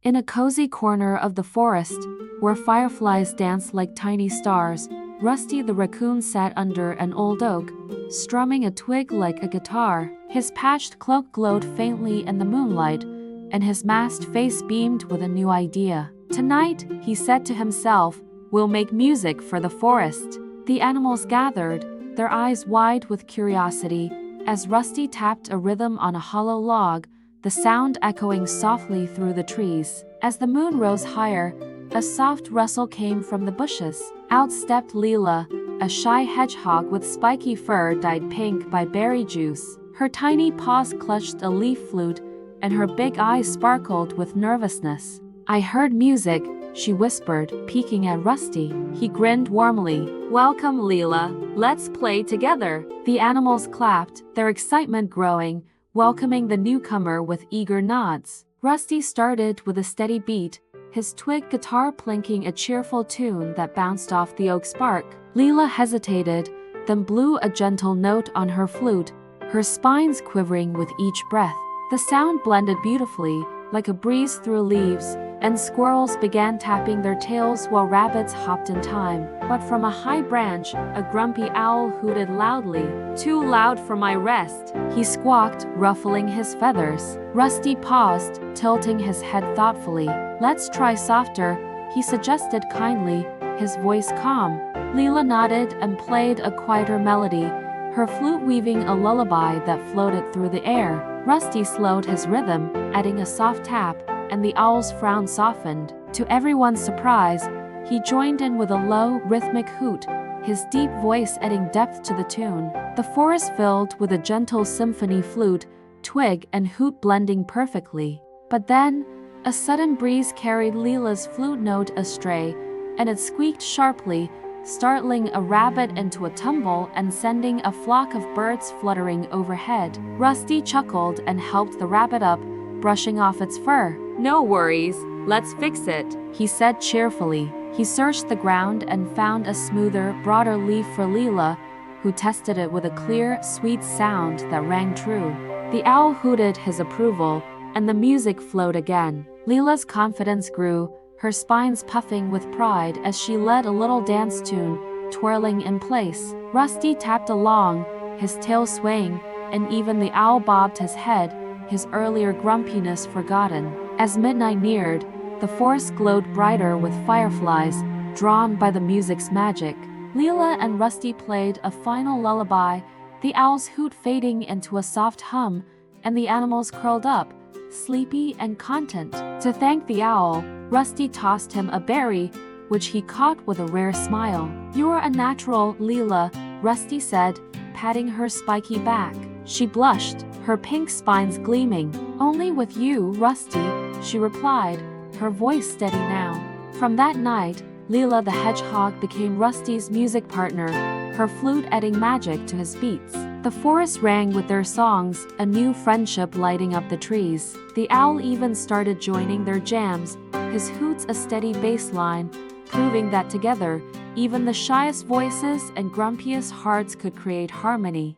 In a cozy corner of the forest, where fireflies danced like tiny stars, Rusty the raccoon sat under an old oak, strumming a twig like a guitar. His patched cloak glowed faintly in the moonlight, and his masked face beamed with a new idea. "Tonight," he said to himself, "we'll make music for the forest." The animals gathered, their eyes wide with curiosity, as Rusty tapped a rhythm on a hollow log, the sound echoing softly through the trees. As the moon rose higher, a soft rustle came from the bushes. Out stepped Lila, a shy hedgehog with spiky fur dyed pink by berry juice. Her tiny paws clutched a leaf flute, and her big eyes sparkled with nervousness. "I heard music," she whispered, peeking at Rusty. He grinned warmly. "Welcome, Lila. Let's play together." The animals clapped, their excitement growing, welcoming the newcomer with eager nods. Rusty started with a steady beat, his twig guitar plinking a cheerful tune that bounced off the oak's bark. Lila hesitated, then blew a gentle note on her flute, her spines quivering with each breath. The sound blended beautifully, like a breeze through leaves, and squirrels began tapping their tails while rabbits hopped in time. But from a high branch, a grumpy owl hooted loudly. "Too loud for my rest," he squawked, ruffling his feathers. Rusty paused, tilting his head thoughtfully. "Let's try softer," he suggested kindly, his voice calm. Lila nodded and played a quieter melody, her flute weaving a lullaby that floated through the air. Rusty slowed his rhythm, adding a soft tap, and the owl's frown softened. To everyone's surprise, he joined in with a low, rhythmic hoot, his deep voice adding depth to the tune. The forest filled with a gentle symphony, flute, twig, and hoot blending perfectly. But then, a sudden breeze carried Lila's flute note astray, and it squeaked sharply, startling a rabbit into a tumble and sending a flock of birds fluttering overhead. Rusty chuckled and helped the rabbit up, brushing off its fur. "No worries, let's fix it," he said cheerfully. He searched the ground and found a smoother, broader leaf for Lila, who tested it with a clear, sweet sound that rang true. The owl hooted his approval, and the music flowed again. Lila's confidence grew, her spines puffing with pride as she led a little dance tune, twirling in place. Rusty tapped along, his tail swaying, and even the owl bobbed his head, his earlier grumpiness forgotten. As midnight neared, the forest glowed brighter with fireflies, drawn by the music's magic. Lila and Rusty played a final lullaby, the owl's hoot fading into a soft hum, and the animals curled up, sleepy and content. To thank the owl, Rusty tossed him a berry, which he caught with a rare smile. "You're a natural, Lila," Rusty said, patting her spiky back. She blushed, her pink spines gleaming. "Only with you, Rusty," she replied, her voice steady now. From that night, Lila the hedgehog became Rusty's music partner, her flute adding magic to his beats. The forest rang with their songs, a new friendship lighting up the trees. The owl even started joining their jams, his hoots a steady bass line, proving that together, even the shyest voices and grumpiest hearts could create harmony.